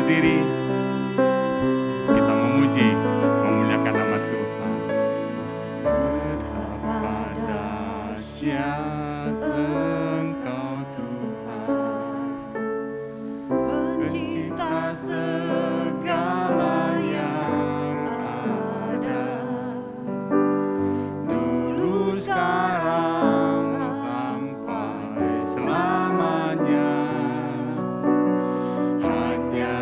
berdiri, kita memuji, memuliakan nama Tuhan. Betapa dahsyat Engkau Tuhan, pencipta segala yang ada, dulu, sekarang, sampai selamanya. Hanya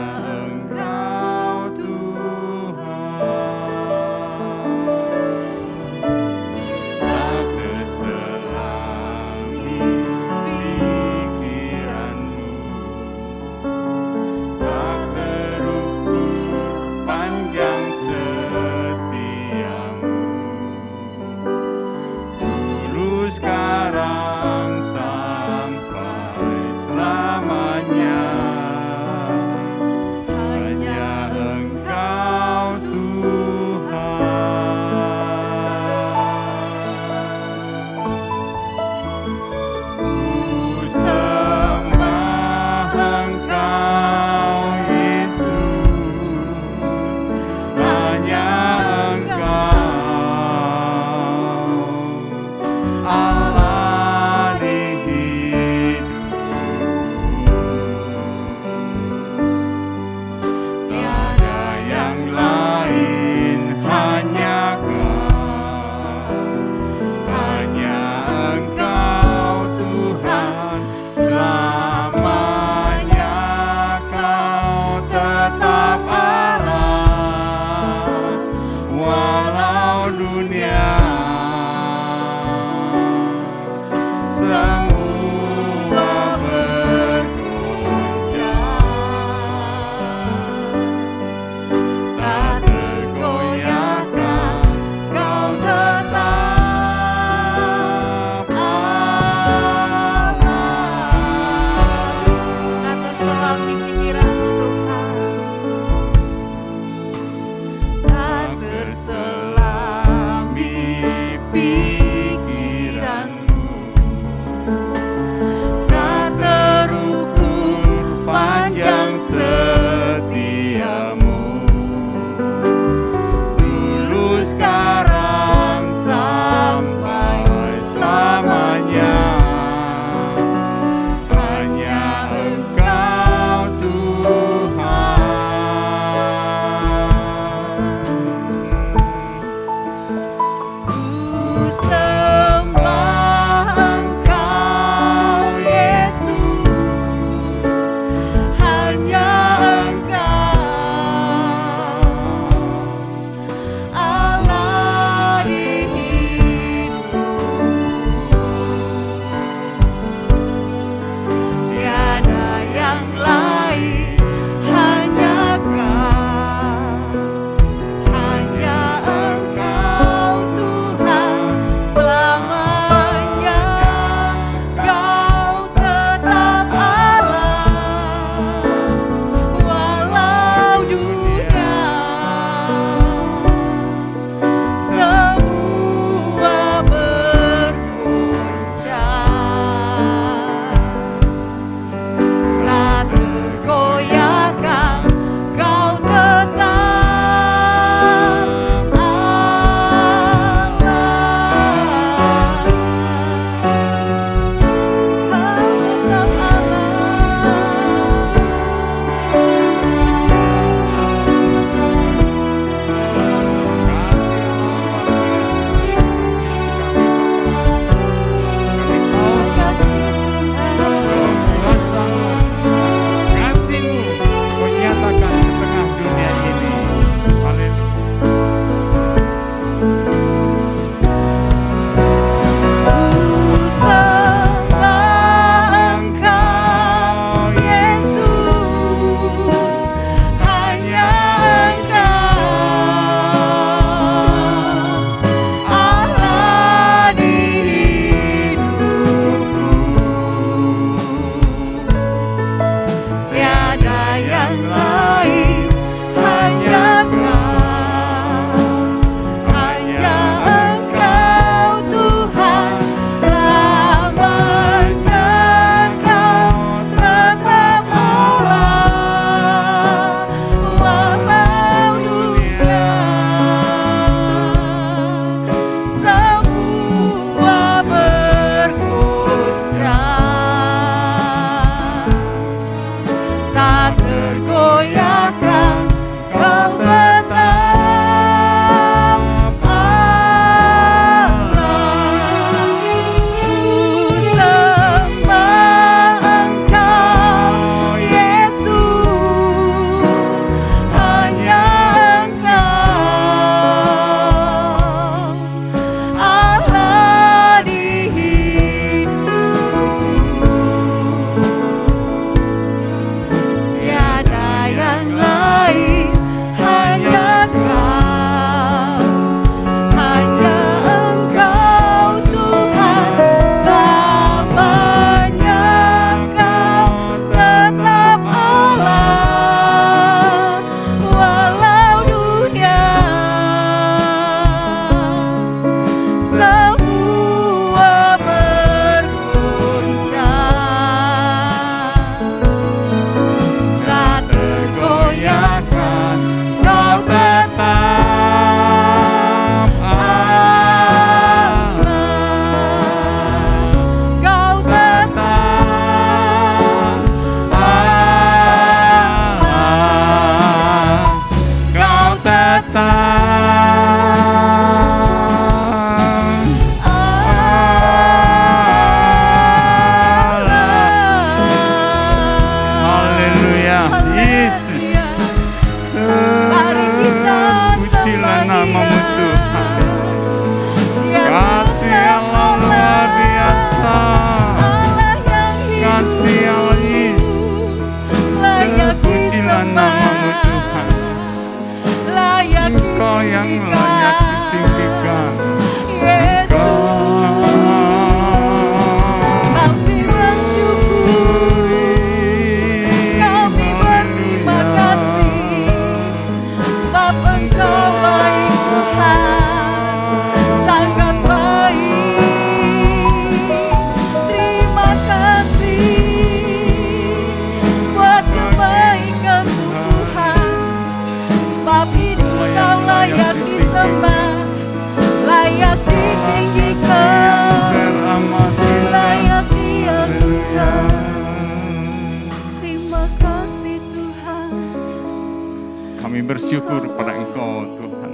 bersyukur pada Engkau Tuhan,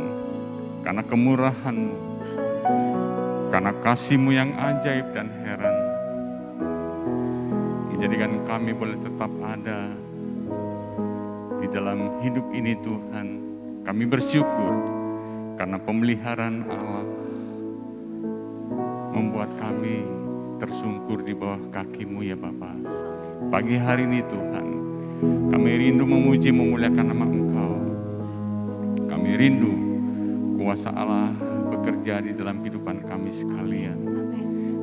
karena kemurahan-Mu, karena kasih-Mu yang ajaib dan heran. Menjadikan kami boleh tetap ada di dalam hidup ini Tuhan. Kami bersyukur karena pemeliharaan Allah membuat kami tersungkur di bawah kaki-Mu ya Bapa. Pagi hari ini Tuhan, kami rindu memuji memuliakan nama Engkau. Kami rindu kuasa Allah bekerja di dalam kehidupan kami sekalian.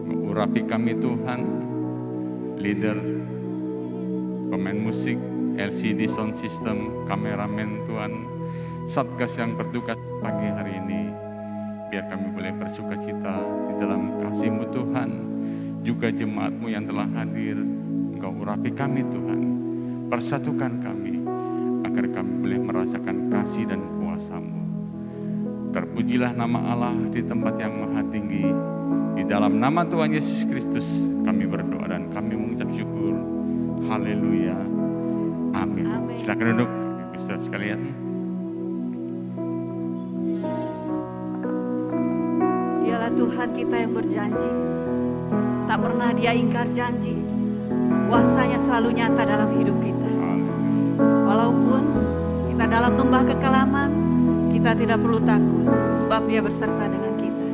Urapi kami Tuhan, leader, pemain musik, LCD sound system, kameramen Tuhan, satgas yang bertugas pagi hari ini. Biar kami boleh bersukacita di dalam kasih-Mu Tuhan, juga jemaat-Mu yang telah hadir. Engkau urapi kami Tuhan, persatukan kami, agar kami boleh merasakan kasih dan kuasa-Mu. Terpujilah nama Allah di tempat yang maha tinggi. Di dalam nama Tuhan Yesus Kristus kami berdoa dan kami mengucap syukur. Haleluya. Amin. Silakan duduk, saudara sekalian. Dialah Tuhan kita yang berjanji. Tak pernah Dia ingkar janji. Kuasanya selalu nyata dalam hidup kita. Walaupun kita dalam lembah kekelaman, kita tidak perlu takut, sebab Dia berserta dengan kita.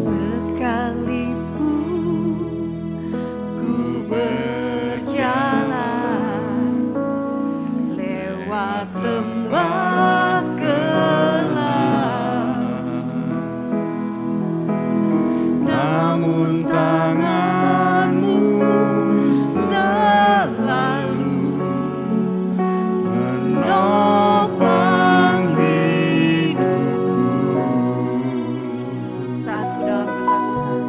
Sekalipun ku berjalan lewat lembah gelap, namun tangan-Mu selalu menopang hidupku. Saat ku dalam ketakutan,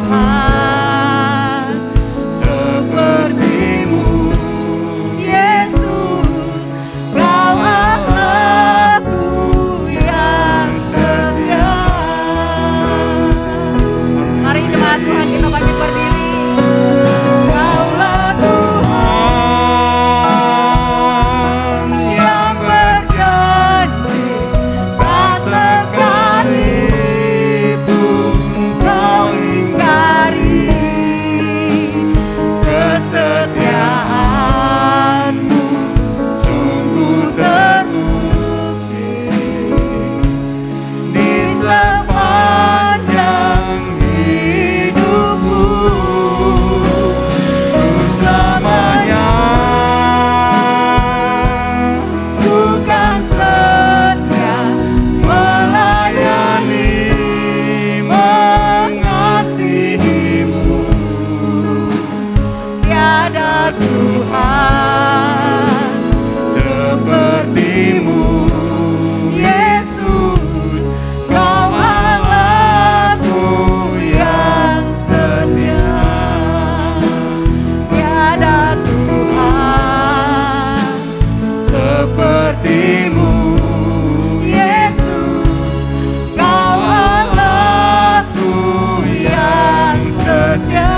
Tuhan, sepertimu Yesus, Kau Allahku yang setia. Mari jemaat Tuhan kita bangkit berdiri. Kaulah Tuhan yang berjanji, tak sekalipun Kau ingkari kesetiaan-Mu, sungguh terbukti di sepanjang hidupku. Selamanya bukan setia melayani, mengasihimu. Tiada Tuhan sepertimu Yesus, Kau Allahku yang setia. Tiada Tuhan sepertimu Yesus, Kau Allahku yang setia.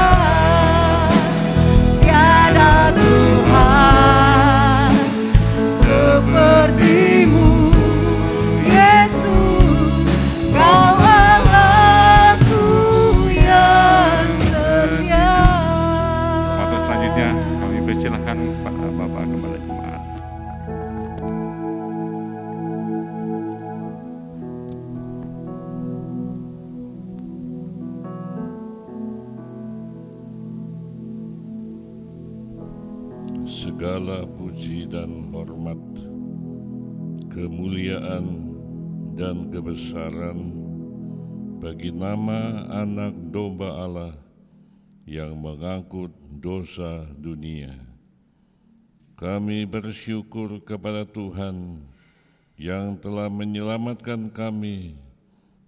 Tiada Tuhan sepertimu Yesus, Kau Allahku yang setia. Waktu selanjutnya kami persilahkan Pak Bapak Gembala Jemaat. Segala puji dan hormat, kemuliaan dan kebesaran bagi nama Anak Domba Allah yang mengangkut dosa dunia. Kami bersyukur kepada Tuhan yang telah menyelamatkan kami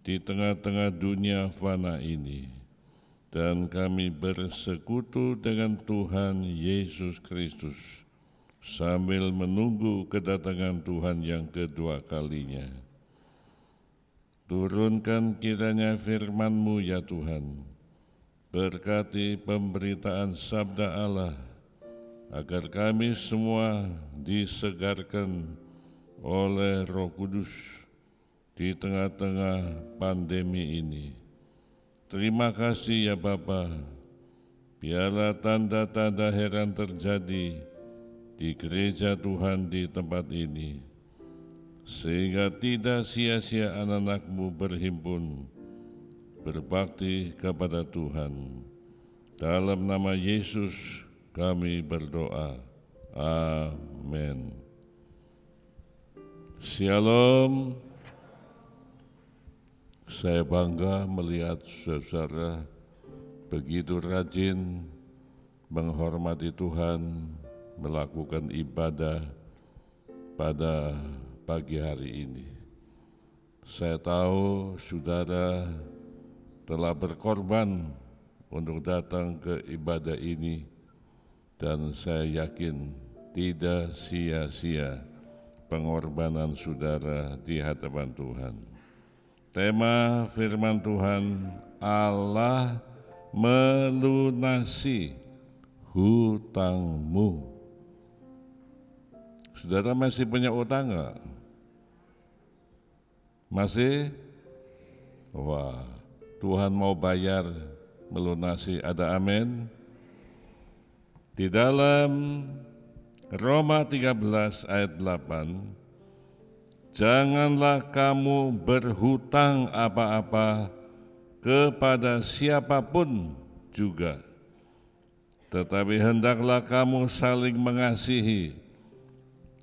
di tengah-tengah dunia fana ini, dan kami bersekutu dengan Tuhan Yesus Kristus sambil menunggu kedatangan Tuhan yang kedua kalinya. Turunkan kiranya firman-Mu ya Tuhan, berkati pemberitaan sabda Allah, agar kami semua disegarkan oleh Roh Kudus di tengah-tengah pandemi ini. Terima kasih ya Bapa, biarlah tanda-tanda heran terjadi di gereja Tuhan di tempat ini, sehingga tidak sia-sia anak-anak-Mu berhimpun, berbakti kepada Tuhan. Dalam nama Yesus kami berdoa. Amin. Shalom. Saya bangga melihat saudara begitu rajin menghormati Tuhan, melakukan ibadah pada pagi hari ini. Saya tahu saudara telah berkorban untuk datang ke ibadah ini, dan saya yakin tidak sia-sia pengorbanan saudara di hadapan Tuhan. Tema firman Tuhan, Allah melunasi hutangmu. Saudara masih punya utang enggak? Masih? Wah, Tuhan mau bayar, melunasi, ada amin? Di dalam Roma 13 ayat 8, janganlah kamu berhutang apa-apa kepada siapapun juga, tetapi hendaklah kamu saling mengasihi,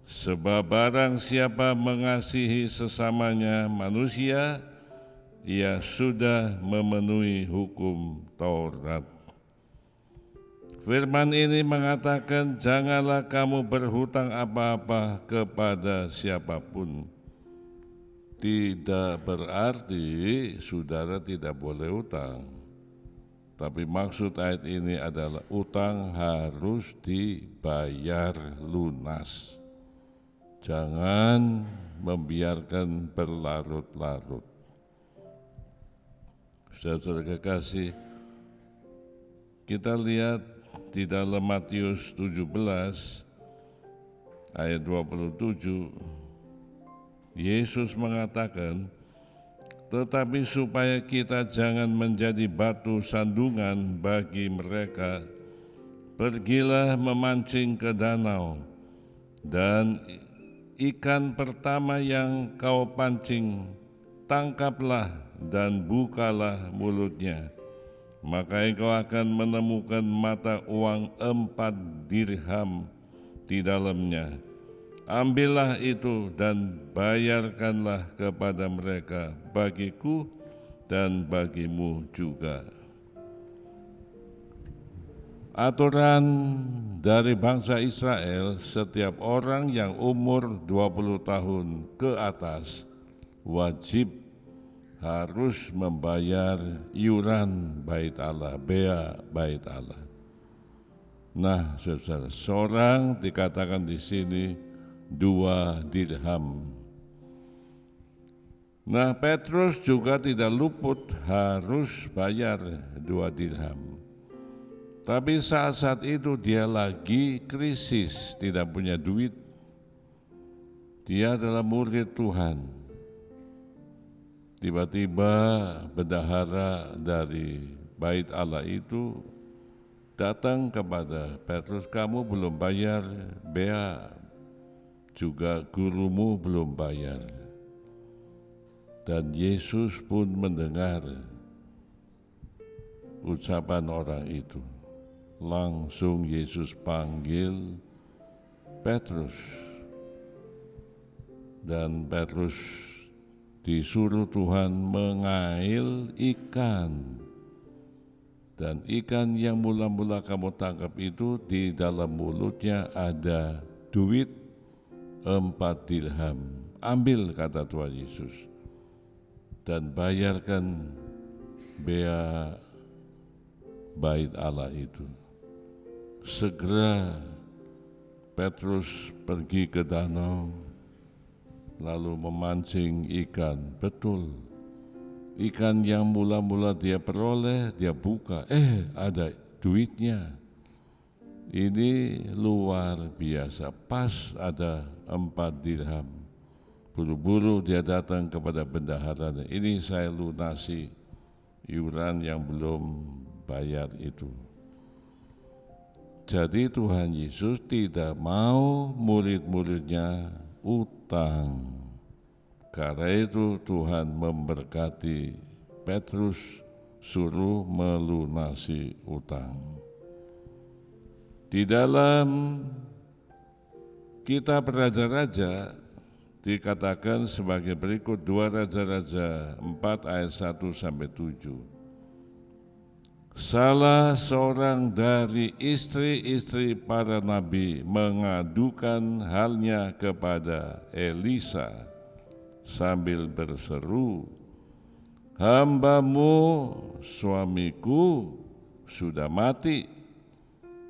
sebab barang siapa mengasihi sesamanya manusia, ia sudah memenuhi hukum Taurat. Firman ini mengatakan janganlah kamu berhutang apa-apa kepada siapapun. Tidak berarti saudara tidak boleh hutang. Tapi maksud ayat ini adalah utang harus dibayar lunas. Jangan membiarkan berlarut-larut. Saudara kekasih, kita lihat di dalam Matius 17 ayat 27, Yesus mengatakan, tetapi supaya kita jangan menjadi batu sandungan bagi mereka, pergilah memancing ke danau, dan ikan pertama yang kau pancing, tangkaplah dan bukalah mulutnya. Maka engkau akan menemukan mata uang 4 dirham di dalamnya. Ambillah itu dan bayarkanlah kepada mereka, bagiku dan bagimu juga. Aturan dari bangsa Israel, setiap orang yang umur 20 tahun ke atas wajib harus membayar iuran bait Allah, bea bait Allah. Nah, saudara, seorang dikatakan di sini 2 dirham. Nah, Petrus juga tidak luput harus bayar 2 dirham. Tapi saat-saat itu dia lagi krisis, tidak punya duit. Dia adalah murid Tuhan. Tiba-tiba bendahara dari bait Allah itu datang kepada Petrus, kamu belum bayar bea, juga gurumu belum bayar. Dan Yesus pun mendengar ucapan orang itu. Langsung Yesus panggil Petrus. Dan Petrus disuruh Tuhan mengail ikan. Dan ikan yang mula-mula kamu tangkap itu di dalam mulutnya ada duit 4 dirham. Ambil, kata Tuhan Yesus, dan bayarkan bea bait Allah itu. Segera Petrus pergi ke danau, lalu memancing ikan. Betul, ikan yang mula-mula dia peroleh, dia buka, ada duitnya. Ini luar biasa, pas ada 4 dirham. Buru-buru dia datang kepada bendahara, ini saya lunasi iuran yang belum bayar itu. Jadi Tuhan Yesus tidak mau murid-muridnya utang. Karena itu Tuhan memberkati Petrus, suruh melunasi utang. Di dalam kitab Raja-Raja dikatakan sebagai berikut, 2 Raja-Raja 4 ayat 1-7. Salah seorang dari istri-istri para nabi mengadukan halnya kepada Elisa sambil berseru, hambamu suamiku sudah mati,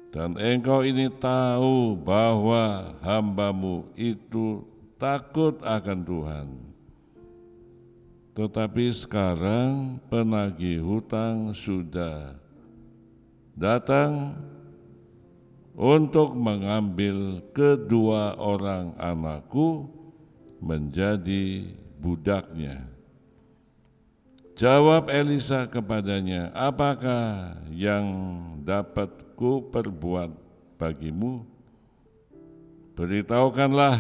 dan engkau ini tahu bahwa hambamu itu takut akan Tuhan. Tetapi sekarang penagih hutang sudah datang untuk mengambil kedua orang anakku menjadi budaknya. Jawab Elisa kepadanya, apakah yang dapat ku perbuat bagimu? Beritahukanlah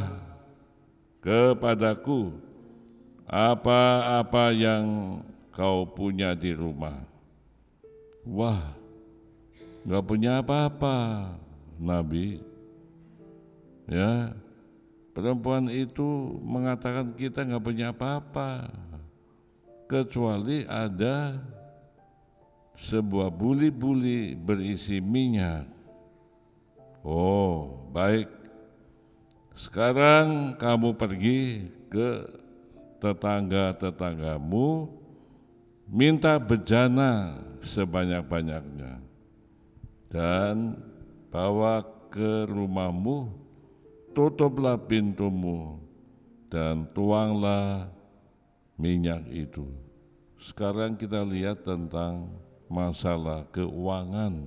kepadaku apa-apa yang kau punya di rumah. Wah, gak punya apa-apa, Nabi. Ya, perempuan itu mengatakan kita gak punya apa-apa, kecuali ada sebuah buli-buli berisi minyak. Oh, baik. Sekarang kamu pergi ke tetangga-tetanggamu minta bejana sebanyak-banyaknya, dan bawa ke rumahmu, tutuplah pintumu, dan tuanglah minyak itu. Sekarang kita lihat tentang masalah keuangan.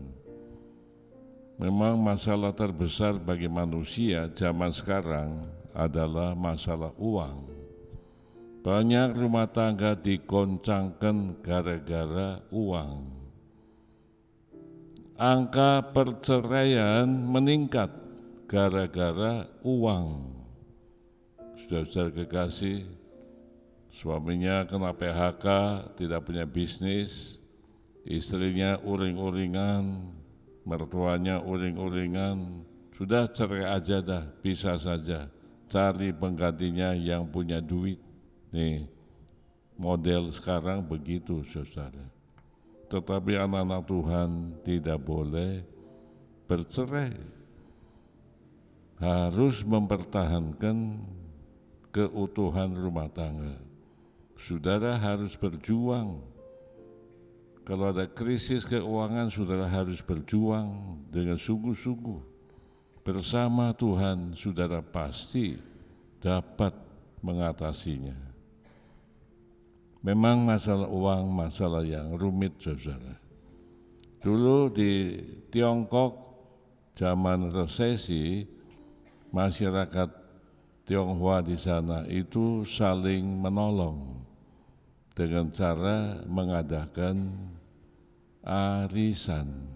Memang masalah terbesar bagi manusia zaman sekarang adalah masalah uang. Banyak rumah tangga digoncangkan gara-gara uang. Angka perceraian meningkat gara-gara uang. Saudara-saudara kekasih, suaminya kena PHK, tidak punya bisnis, istrinya uring-uringan, mertuanya uring-uringan, sudah cerai aja dah, bisa saja, cari penggantinya yang punya duit. Nih, model sekarang begitu, saudara. Tetapi anak-anak Tuhan tidak boleh bercerai, harus mempertahankan keutuhan rumah tangga. Saudara harus berjuang. Kalau ada krisis keuangan, saudara harus berjuang dengan sungguh-sungguh. Bersama Tuhan, saudara pasti dapat mengatasinya. Memang masalah uang, masalah yang rumit, saudara. Dulu di Tiongkok, zaman resesi, masyarakat Tionghoa di sana itu saling menolong dengan cara mengadakan arisan.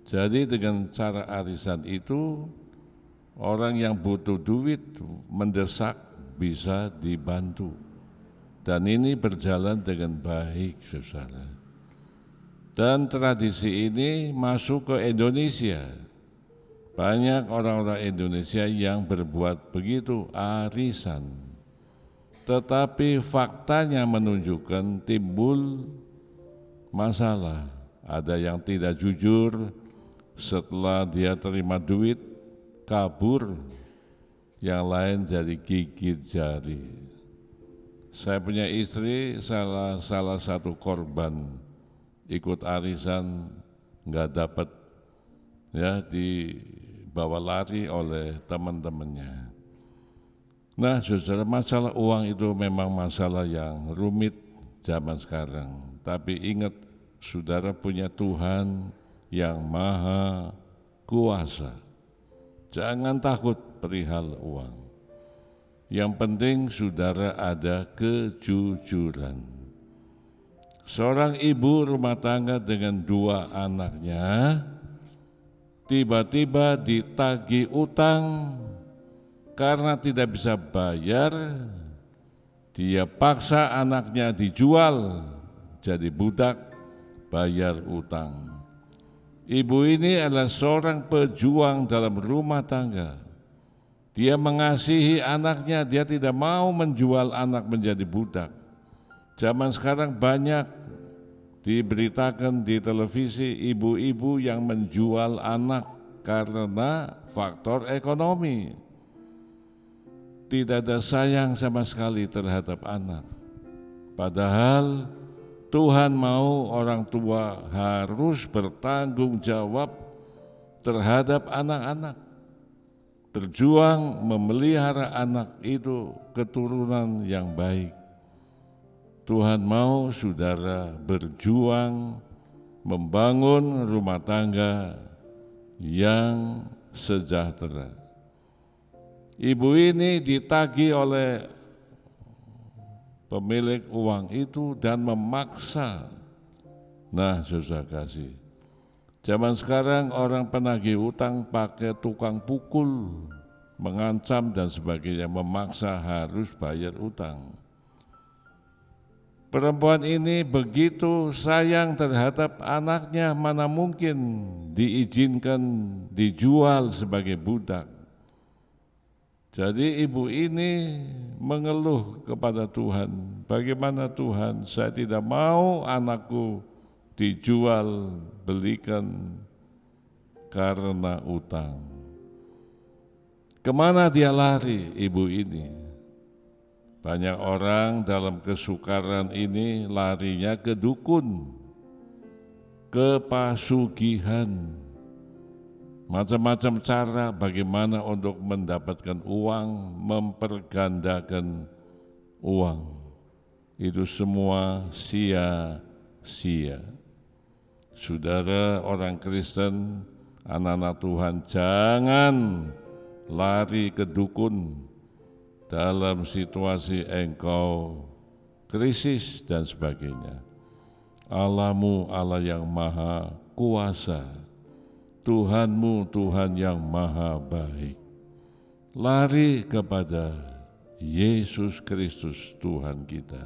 Jadi dengan cara arisan itu, orang yang butuh duit mendesak bisa dibantu. Dan ini berjalan dengan baik, saudara. Dan tradisi ini masuk ke Indonesia. Banyak orang-orang Indonesia yang berbuat begitu, arisan. Tetapi faktanya menunjukkan timbul masalah. Ada yang tidak jujur, setelah dia terima duit, kabur. Yang lain jadi gigit jari. Saya punya istri, salah satu korban ikut arisan, nggak dapat, ya, dibawa lari oleh teman-temannya. Nah, saudara, masalah uang itu memang masalah yang rumit zaman sekarang. Tapi ingat, saudara punya Tuhan yang maha kuasa. Jangan takut perihal uang. Yang penting saudara ada kejujuran. Seorang ibu rumah tangga dengan 2 anaknya tiba-tiba ditagih utang karena tidak bisa bayar. Dia paksa anaknya dijual jadi budak bayar utang. Ibu ini adalah seorang pejuang dalam rumah tangga. Dia mengasihi anaknya, dia tidak mau menjual anak menjadi budak. Zaman sekarang banyak diberitakan di televisi ibu-ibu yang menjual anak karena faktor ekonomi. Tidak ada sayang sama sekali terhadap anak. Padahal Tuhan mau orang tua harus bertanggung jawab terhadap anak-anak. Berjuang memelihara anak itu keturunan yang baik. Tuhan mau saudara berjuang membangun rumah tangga yang sejahtera. Ibu ini ditagih oleh pemilik uang itu dan memaksa. Nah, saudara kasih, zaman sekarang orang penagih utang pakai tukang pukul, mengancam dan sebagainya, memaksa harus bayar utang. Perempuan ini begitu sayang terhadap anaknya, mana mungkin diizinkan dijual sebagai budak. Jadi ibu ini mengeluh kepada Tuhan, bagaimana Tuhan, saya tidak mau anakku dijual belikan karena utang. Kemana dia lari ibu ini? Banyak orang dalam kesukaran ini larinya ke dukun, ke pasugihan, macam-macam cara bagaimana untuk mendapatkan uang, mempergandakan uang. Itu semua sia-sia. Saudara orang Kristen, anak-anak Tuhan, jangan lari ke dukun dalam situasi engkau krisis dan sebagainya. Allahmu Allah yang maha kuasa, Tuhanmu Tuhan yang maha baik. Lari kepada Yesus Kristus Tuhan kita.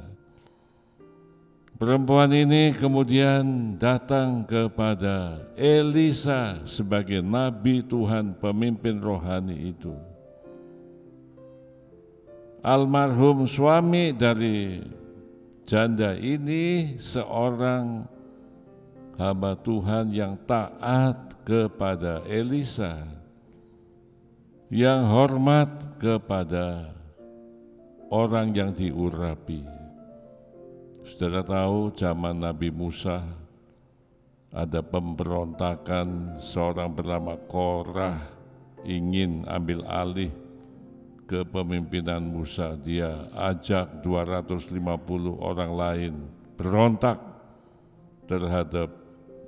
Perempuan ini kemudian datang kepada Elisa sebagai nabi Tuhan, pemimpin rohani itu. Almarhum suami dari janda ini seorang hamba Tuhan yang taat kepada Elisa, yang hormat kepada orang yang diurapi. Saudara tahu zaman Nabi Musa ada pemberontakan, seorang bernama Korah ingin ambil alih kepemimpinan Musa. Dia ajak 250 orang lain berontak terhadap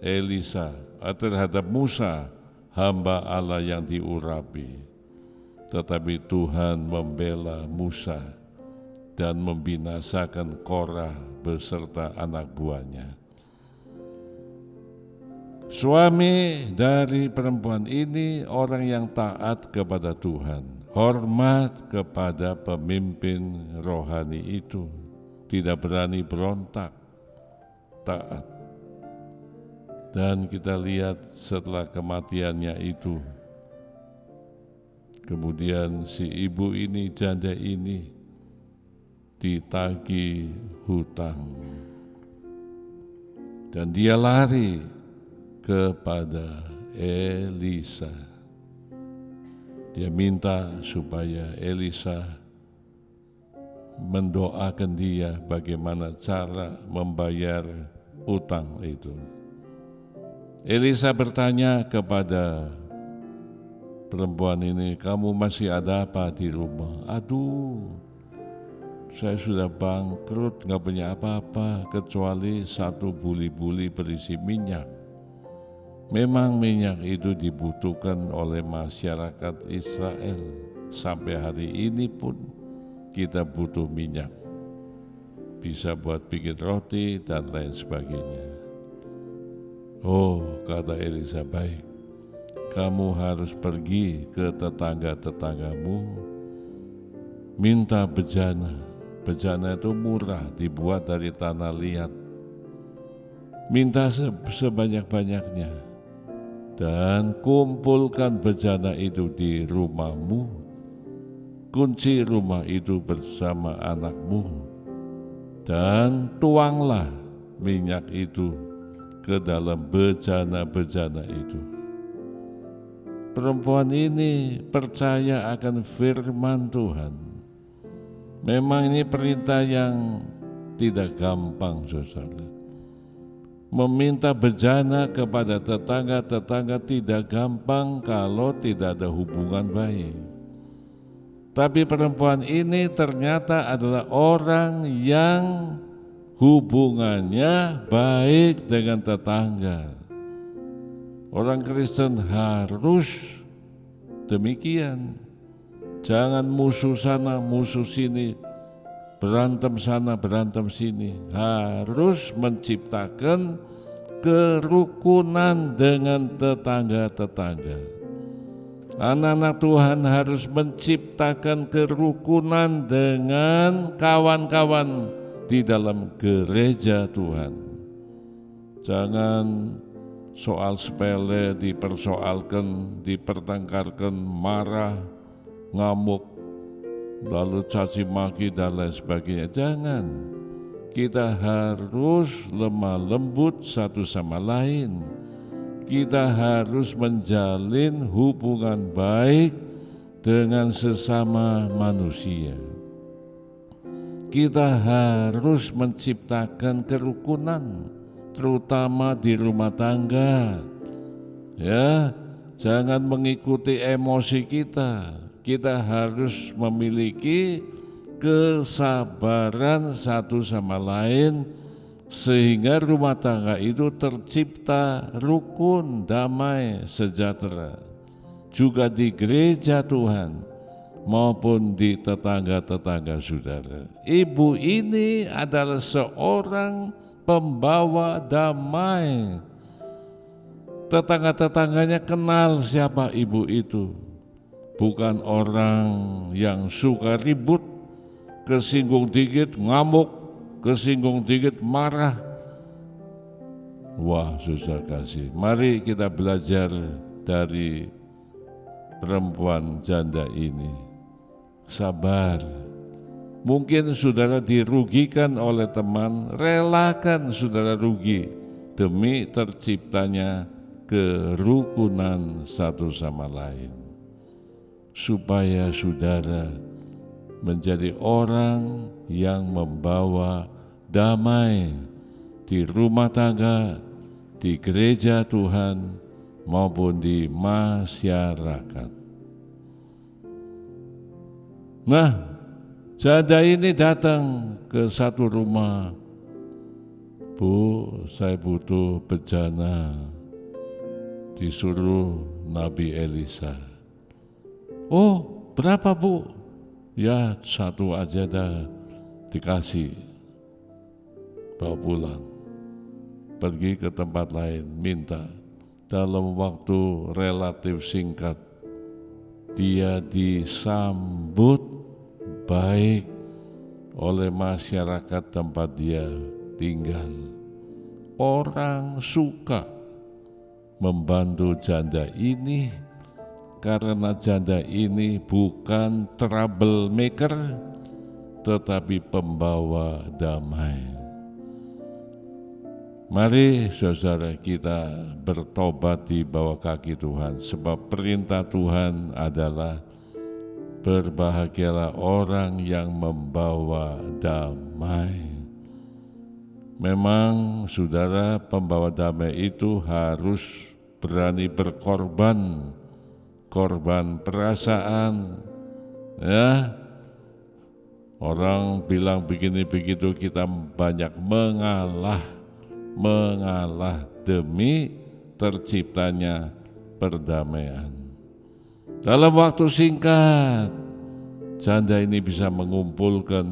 Elisa, terhadap Musa, hamba Allah yang diurapi. Tetapi Tuhan membela Musa dan membinasakan Korah beserta anak buahnya. Suami dari perempuan ini orang yang taat kepada Tuhan, hormat kepada pemimpin rohani itu, tidak berani berontak, taat. Dan kita lihat setelah kematiannya itu, kemudian si ibu ini, janda ini, ditagih hutang. Dan dia lari kepada Elisa. Dia minta supaya Elisa mendoakan dia bagaimana cara membayar utang itu. Elisa bertanya kepada perempuan ini, kamu masih ada apa di rumah? Aduh, saya sudah bangkrut, gak punya apa-apa kecuali satu buli-buli berisi minyak. Memang minyak itu dibutuhkan oleh masyarakat Israel. Sampai hari ini pun kita butuh minyak. Bisa buat bikin roti dan lain sebagainya. Oh, kata Elisa, baik. Kamu harus pergi ke tetangga-tetanggamu, minta bejana. Bejana itu murah, dibuat dari tanah liat. Minta sebanyak-banyaknya dan kumpulkan bejana itu di rumahmu. Kunci rumah itu bersama anakmu dan tuanglah minyak itu ke dalam bejana-bejana itu. Perempuan ini percaya akan firman Tuhan. Memang ini perintah yang tidak gampang, saudara. Meminta bejana kepada tetangga-tetangga tidak gampang kalau tidak ada hubungan baik. Tapi perempuan ini ternyata adalah orang yang hubungannya baik dengan tetangga. Orang Kristen harus demikian. Jangan musuh sana, musuh sini, berantem sana, berantem sini. Harus menciptakan kerukunan dengan tetangga-tetangga. Anak-anak Tuhan harus menciptakan kerukunan dengan kawan-kawan di dalam gereja Tuhan. Jangan soal sepele dipersoalkan, dipertengkarkan, marah, ngamuk, lalu caci maki dan lain sebagainya. Jangan. Kita harus lemah lembut satu sama lain. Kita harus menjalin hubungan baik dengan sesama manusia. kita harus menciptakan kerukunan, terutama di rumah tangga. Ya, jangan mengikuti emosi kita. Kita harus memiliki kesabaran satu sama lain, sehingga rumah tangga itu tercipta rukun, damai, sejahtera. Juga di gereja Tuhan maupun di tetangga-tetangga saudara. Ibu ini adalah seorang pembawa damai. Tetangga-tetangganya kenal siapa ibu itu. Bukan orang yang suka ribut, kesinggung dikit ngamuk, kesinggung dikit marah. Wah, saudara kasih, mari kita belajar dari perempuan janda ini. Sabar. Mungkin saudara dirugikan oleh teman, relakan saudara rugi demi terciptanya kerukunan satu sama lain, supaya saudara menjadi orang yang membawa damai di rumah tangga, di gereja Tuhan, maupun di masyarakat. Nah, janda ini datang ke satu rumah. Bu, saya butuh bejana. Disuruh Nabi Elisa. Oh, berapa bu? Ya, satu aja dah, dikasih. Bawa pulang. Pergi ke tempat lain, minta. Dalam waktu relatif singkat, dia disambut baik oleh masyarakat tempat dia tinggal. Orang suka membantu janda ini karena janda ini bukan troublemaker, tetapi pembawa damai. Mari saudara kita bertobat di bawah kaki Tuhan, sebab perintah Tuhan adalah berbahagialah orang yang membawa damai. Memang saudara, pembawa damai itu harus berani berkorban, korban perasaan. Ya, orang bilang begini begitu, kita banyak mengalah demi terciptanya perdamaian. Dalam waktu singkat, janda ini bisa mengumpulkan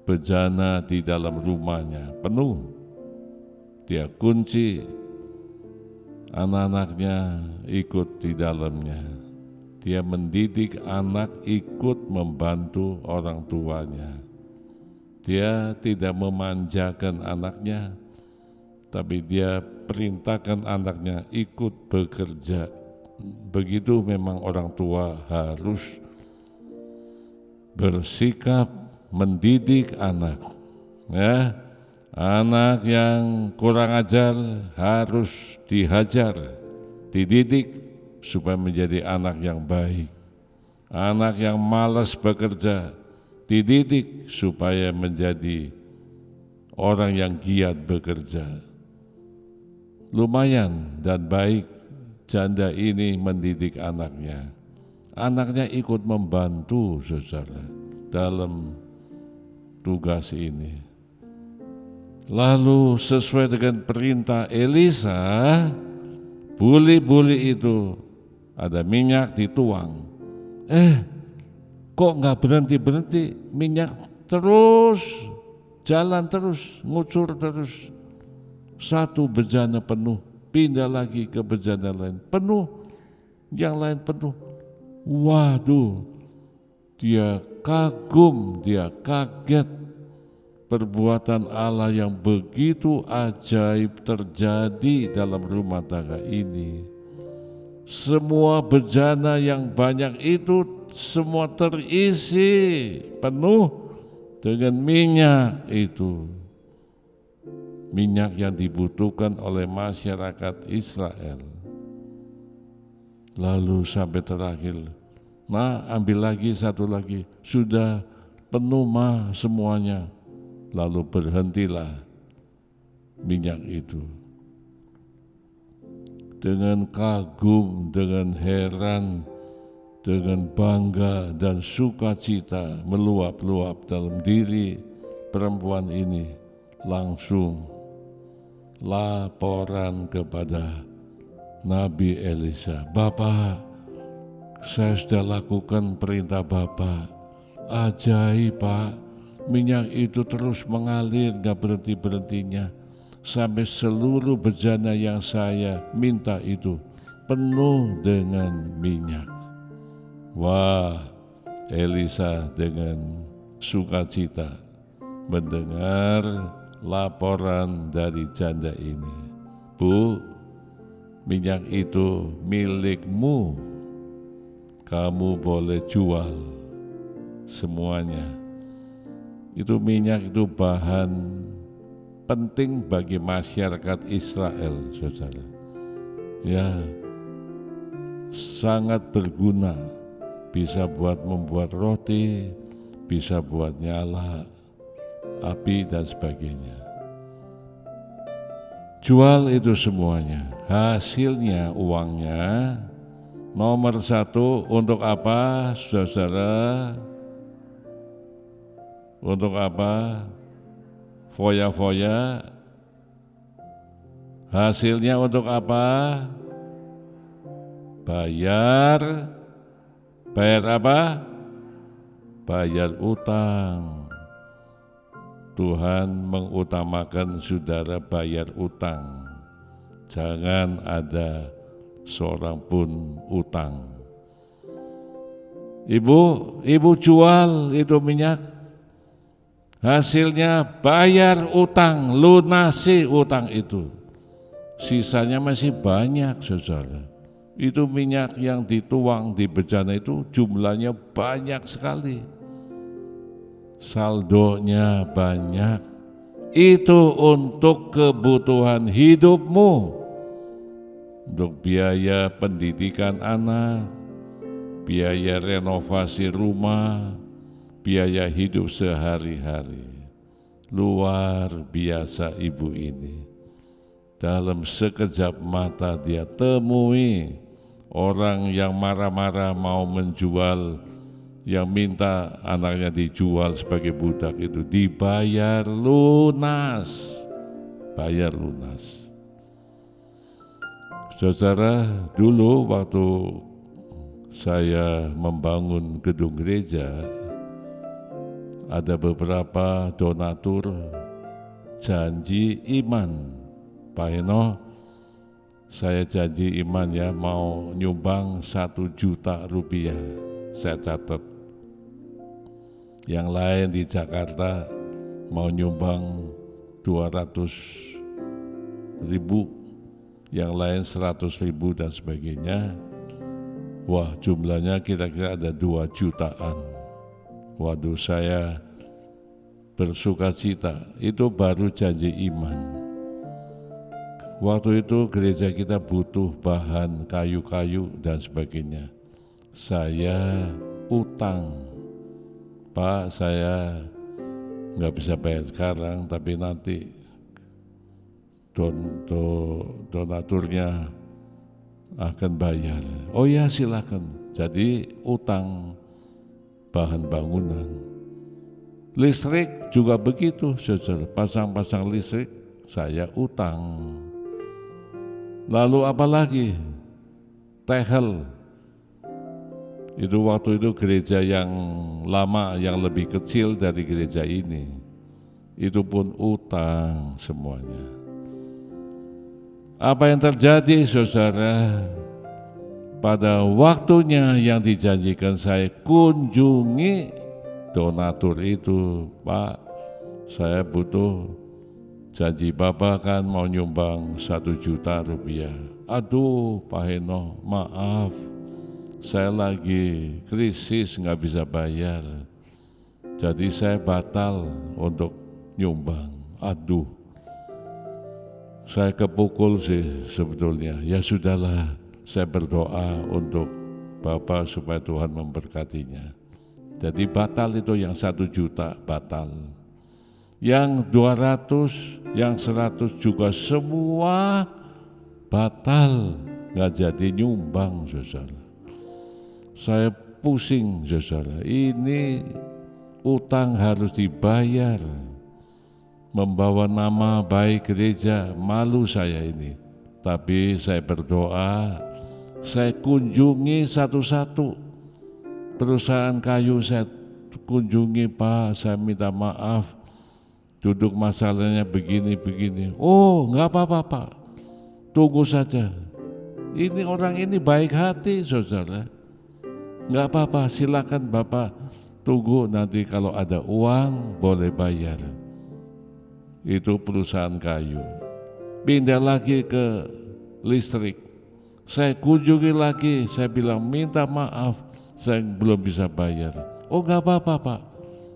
bejana di dalam rumahnya penuh. Dia kunci, anak-anaknya ikut di dalamnya. Dia mendidik anak ikut membantu orang tuanya. Dia tidak memanjakan anaknya, tapi dia perintahkan anaknya ikut bekerja. Begitu memang orang tua harus bersikap mendidik anak. Ya, anak yang kurang ajar harus dihajar, dididik supaya menjadi anak yang baik. Anak yang malas bekerja dididik supaya menjadi orang yang giat bekerja. Lumayan dan baik janda ini mendidik anaknya. Anaknya ikut membantu saudara dalam tugas ini. Lalu sesuai dengan perintah Elisa, buli-buli itu ada minyak dituang. Kok nggak berhenti-berhenti, minyak terus jalan terus, ngucur terus. Satu bejana penuh, pindah lagi ke bejana lain, penuh, yang lain penuh. Waduh, dia kagum, dia kaget perbuatan Allah yang begitu ajaib terjadi dalam rumah tangga ini. Semua bejana yang banyak itu semua terisi penuh dengan minyak itu. Minyak yang dibutuhkan oleh masyarakat Israel. Lalu sampai terakhir, nah ambil lagi satu lagi, sudah penuh semuanya. Lalu berhentilah minyak itu. Dengan kagum, dengan heran, dengan bangga dan sukacita meluap-luap dalam diri perempuan ini, langsung laporan kepada Nabi Elisa. Bapak, saya sudah lakukan perintah Bapak. Ajaib Pak, minyak itu terus mengalir, gak berhenti-berhentinya. Sampai seluruh bejana yang saya minta itu penuh dengan minyak. Wah, Elisa dengan sukacita mendengar laporan dari janda ini. Bu, minyak itu milikmu. Kamu boleh jual semuanya. Itu minyak itu bahan penting bagi masyarakat Israel, saudara. Ya, sangat berguna. Bisa buat membuat roti, bisa buat nyala api dan sebagainya. Jual itu semuanya. Hasilnya, uangnya, nomor 1 untuk apa, saudara? Untuk apa? Foya-foya. Hasilnya untuk apa? Bayar apa? Bayar utang. Tuhan mengutamakan saudara bayar utang. Jangan ada seorang pun utang. Ibu jual itu minyak. Hasilnya bayar utang, lunasi utang itu. Sisanya masih banyak, saudara. Itu minyak yang dituang di bejana itu jumlahnya banyak sekali. Saldonya banyak. Itu untuk kebutuhan hidupmu. Untuk biaya pendidikan anak, biaya renovasi rumah, biaya hidup sehari-hari. Luar biasa ibu ini. Dalam sekejap mata dia temui orang yang marah-marah mau menjual, yang minta anaknya dijual sebagai budak itu dibayar lunas. Bayar lunas. Saudara, dulu waktu saya membangun gedung gereja, ada beberapa donatur janji iman. Pak Heno, saya janji iman ya, mau nyumbang 1 juta rupiah. Saya catat. Yang lain di Jakarta mau nyumbang 200.000, yang lain 100.000 dan sebagainya. Wah, jumlahnya kira-kira ada 2 jutaan. Waduh, saya bersukacita. Itu baru janji iman. Waktu itu gereja kita butuh bahan kayu-kayu dan sebagainya. Saya utang. Pak, saya nggak bisa bayar sekarang, tapi nanti donaturnya akan bayar. Oh ya, silakan. Jadi utang bahan bangunan. Listrik juga begitu, saudara. Pasang listrik, saya utang. Lalu apa lagi? Tehel. Itu waktu itu gereja yang lama, yang lebih kecil dari gereja ini. Itu pun utang semuanya. Apa yang terjadi, saudara? Pada waktunya yang dijanjikan saya kunjungi donatur itu. Pak, saya butuh, janji Bapak kan mau nyumbang 1 juta rupiah. Aduh Pak Heno, maaf, saya lagi krisis nggak bisa bayar. Jadi saya batal untuk nyumbang. Aduh, saya kepukul sih sebetulnya. Ya sudahlah, saya berdoa untuk Bapak supaya Tuhan memberkatinya. Jadi batal itu yang 1 juta batal. Yang 200, yang 100 juga semua batal, nggak jadi nyumbang, saudara. Saya pusing, saudara. Ini utang harus dibayar. Membawa nama baik gereja, malu saya ini. Tapi saya berdoa, saya kunjungi satu-satu. Perusahaan kayu saya kunjungi, Pak, saya minta maaf. Duduk masalahnya begini-begini. Oh, nggak apa-apa, Pak. Tunggu saja. Ini orang ini baik hati, saudara. Nggak apa-apa, silakan Bapak tunggu, nanti kalau ada uang boleh bayar. Itu perusahaan kayu. Pindah lagi ke listrik. Saya kunjungi lagi, saya bilang minta maaf, saya belum bisa bayar. Oh, nggak apa-apa, Pak.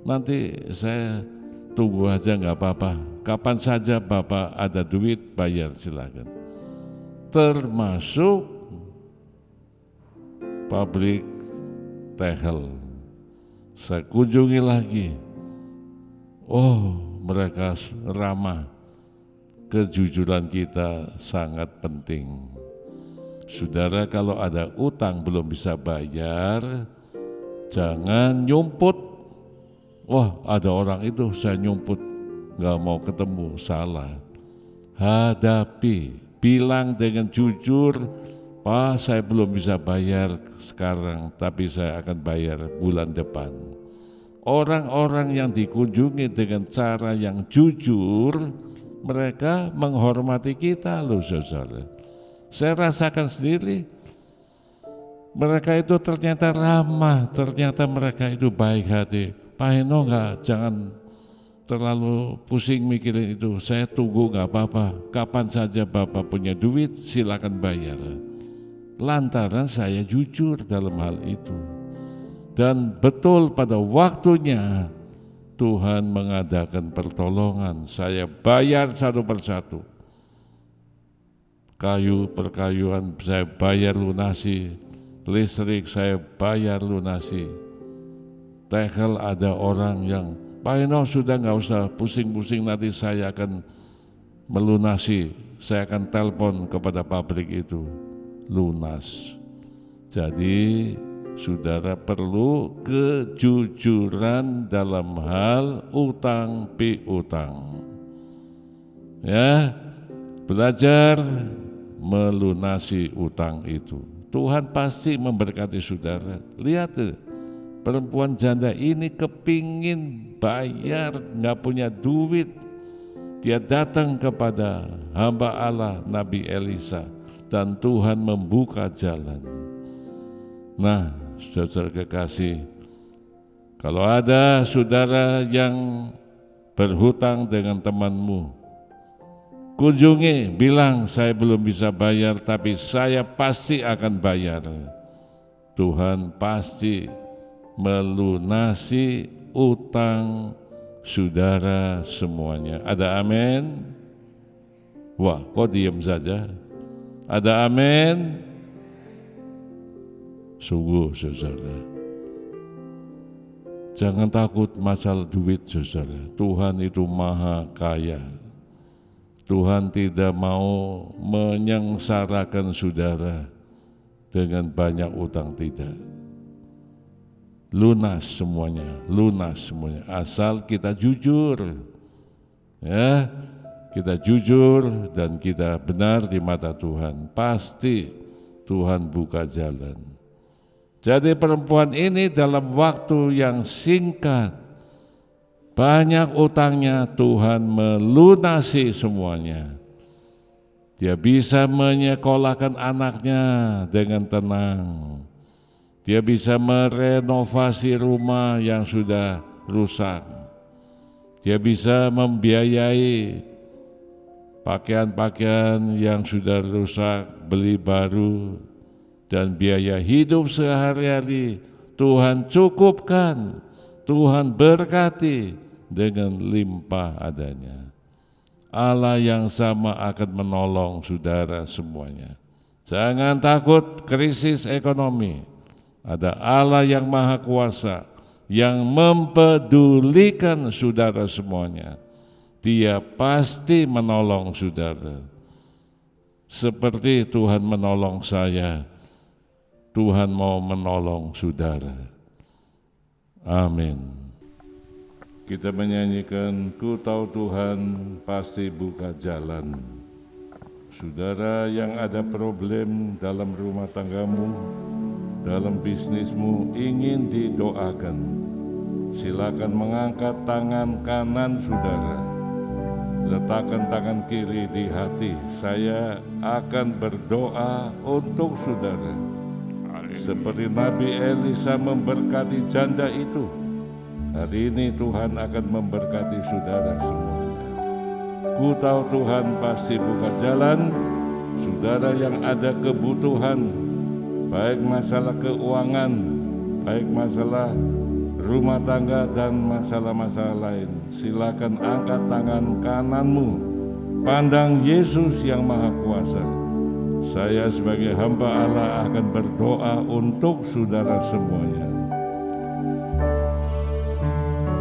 Nanti saya tunggu aja, nggak apa-apa. Kapan saja Bapak ada duit, bayar silakan. Termasuk pabrik tehel. Saya kunjungi lagi. Oh, mereka ramah. Kejujuran kita sangat penting. Saudara, kalau ada utang belum bisa bayar, jangan nyumput. Wah, ada orang itu saya nyumput, gak mau ketemu, salah. Hadapi, bilang dengan jujur, Pak, saya belum bisa bayar sekarang, tapi saya akan bayar bulan depan. Orang-orang yang dikunjungi dengan cara yang jujur, mereka menghormati kita loh, saudara. Saya rasakan sendiri, mereka itu ternyata ramah, ternyata mereka itu baik hati. Pak Heno, jangan terlalu pusing mikirin itu, saya tunggu, nggak apa-apa, kapan saja Bapak punya duit silakan bayar. Lantaran saya jujur dalam hal itu. Dan betul pada waktunya Tuhan mengadakan pertolongan, saya bayar satu persatu. Kayu perkayuan saya bayar lunasi, listrik saya bayar lunasi. Tehel ada orang yang, Pak Eno sudah nggak usah pusing-pusing, nanti saya akan melunasi, saya akan telepon kepada pabrik itu, lunas. Jadi saudara perlu kejujuran dalam hal utang piutang. Ya, belajar melunasi utang itu. Tuhan pasti memberkati saudara. Lihat tuh, perempuan janda ini kepingin bayar, nggak punya duit. Dia datang kepada hamba Allah Nabi Elisa dan Tuhan membuka jalan. Nah, saudara kekasih, kalau ada saudara yang berhutang dengan temanmu, kunjungi, bilang saya belum bisa bayar tapi saya pasti akan bayar. Tuhan pasti melunasi utang saudara semuanya. Ada amin? Wah, kok diam saja? Ada amin? Sungguh, saudara, jangan takut masalah duit, saudara. Tuhan itu maha kaya. Tuhan tidak mau menyengsarakan saudara dengan banyak utang, tidak. Lunas semuanya, asal kita jujur, ya, kita jujur dan kita benar di mata Tuhan, pasti Tuhan buka jalan. Jadi perempuan ini dalam waktu yang singkat, banyak utangnya, Tuhan melunasi semuanya. Dia bisa menyekolahkan anaknya dengan tenang. Dia bisa merenovasi rumah yang sudah rusak. Dia bisa membiayai pakaian-pakaian yang sudah rusak, beli baru, dan biaya hidup sehari-hari Tuhan cukupkan, Tuhan berkati dengan limpah adanya. Allah yang sama akan menolong saudara semuanya. Jangan takut krisis ekonomi. Ada Allah yang maha kuasa, yang mempedulikan saudara semuanya. Dia pasti menolong saudara. Seperti Tuhan menolong saya, Tuhan mau menolong saudara. Amin. Kita menyanyikan Ku Tahu Tuhan Pasti Buka Jalan. Saudara yang ada problem dalam rumah tanggamu, dalam bisnismu, ingin didoakan, silakan mengangkat tangan kanan saudara, letakkan tangan kiri di hati. Saya akan berdoa untuk saudara. Seperti Nabi Elisa memberkati janda itu, hari ini Tuhan akan memberkati saudara semuanya. Ku tahu Tuhan pasti buka jalan. Saudara yang ada kebutuhan, baik masalah keuangan, baik masalah rumah tangga dan masalah-masalah lain, silakan angkat tangan kananmu, pandang Yesus yang Maha Kuasa. Saya sebagai hamba Allah akan berdoa untuk saudara semuanya.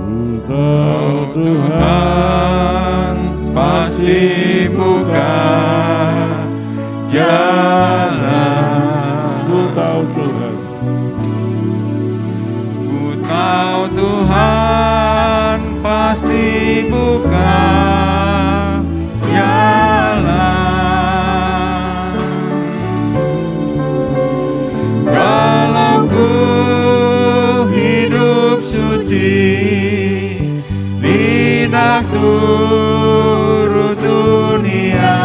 Ku tahu Tuhan pasti buka jalan. Ku tahu Tuhan. Ku tahu Tuhan pasti buka jalan. Kalau ku hidup suci, tidak turut dunia,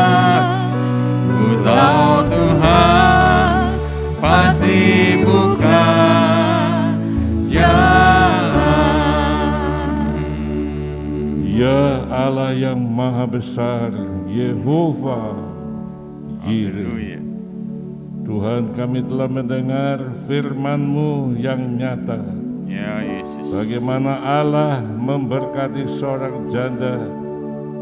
ku tahu Tuhan pasti buka jalan. Ya Allah yang Maha Besar, Yehova Jireh, Tuhan, kami telah mendengar firman-Mu yang nyata. Ya Yesus. Bagaimana Allah memberkati seorang janda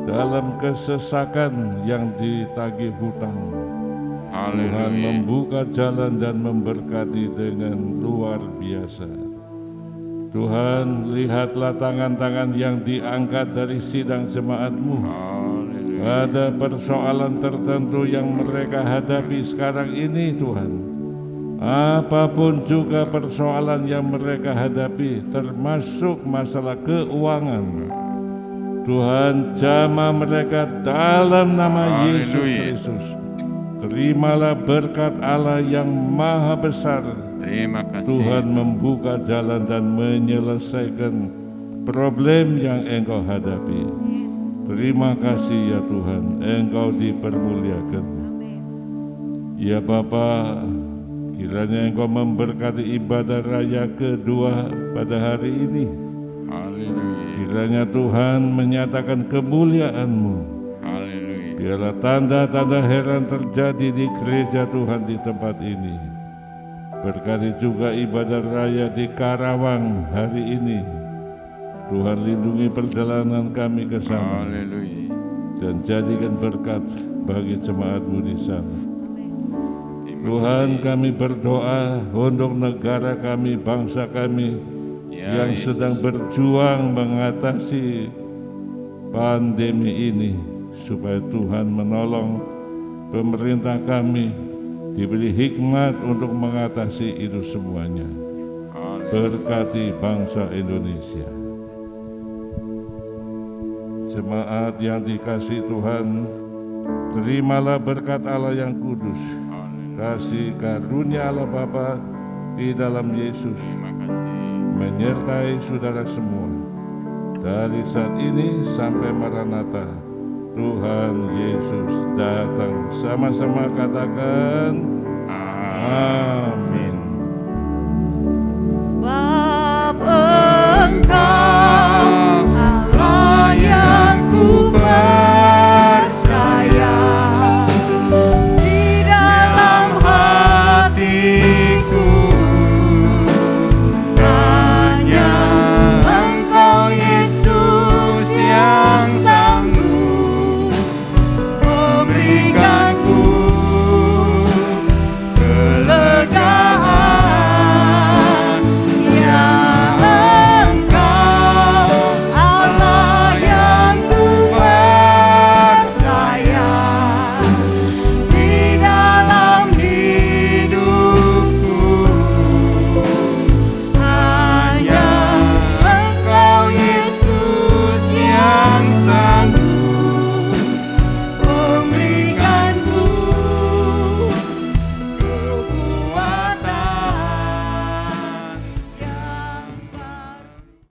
dalam kesesakan yang ditagih hutang. Tuhan membuka jalan dan memberkati dengan luar biasa. Tuhan, lihatlah tangan-tangan yang diangkat dari sidang jemaat-Mu. Ada persoalan tertentu yang mereka hadapi sekarang ini, Tuhan. Apapun juga persoalan yang mereka hadapi, termasuk masalah keuangan, Tuhan, jamah mereka dalam nama Yesus Kristus. Terimalah berkat Allah yang Maha Besar. Terima kasih. Tuhan membuka jalan dan menyelesaikan problem yang Engkau hadapi. Terima kasih ya Tuhan, Engkau dipermuliakan. Ya Bapa, kiranya Engkau memberkati ibadah raya kedua pada hari ini. Haleluya. Kiranya Tuhan menyatakan kemuliaan-Mu. Haleluya. Biarlah tanda-tanda heran terjadi di gereja Tuhan di tempat ini. Berkati juga ibadah raya di Karawang hari ini. Tuhan, lindungi perjalanan kami ke sana. Haleluya. Dan jadikan berkat bagi jemaat-Mu di sana. Tuhan, kami berdoa untuk negara kami, bangsa kami yang sedang berjuang mengatasi pandemi ini, supaya Tuhan menolong pemerintah kami, diberi hikmat untuk mengatasi itu semuanya. Berkati bangsa Indonesia. Jemaat yang dikasihi Tuhan, terimalah berkat Allah yang kudus, kasih karunia Allah Bapa di dalam Yesus Terima kasih. menyertai saudara semua dari saat ini sampai Maranatha. Tuhan Yesus datang. Sama-sama katakan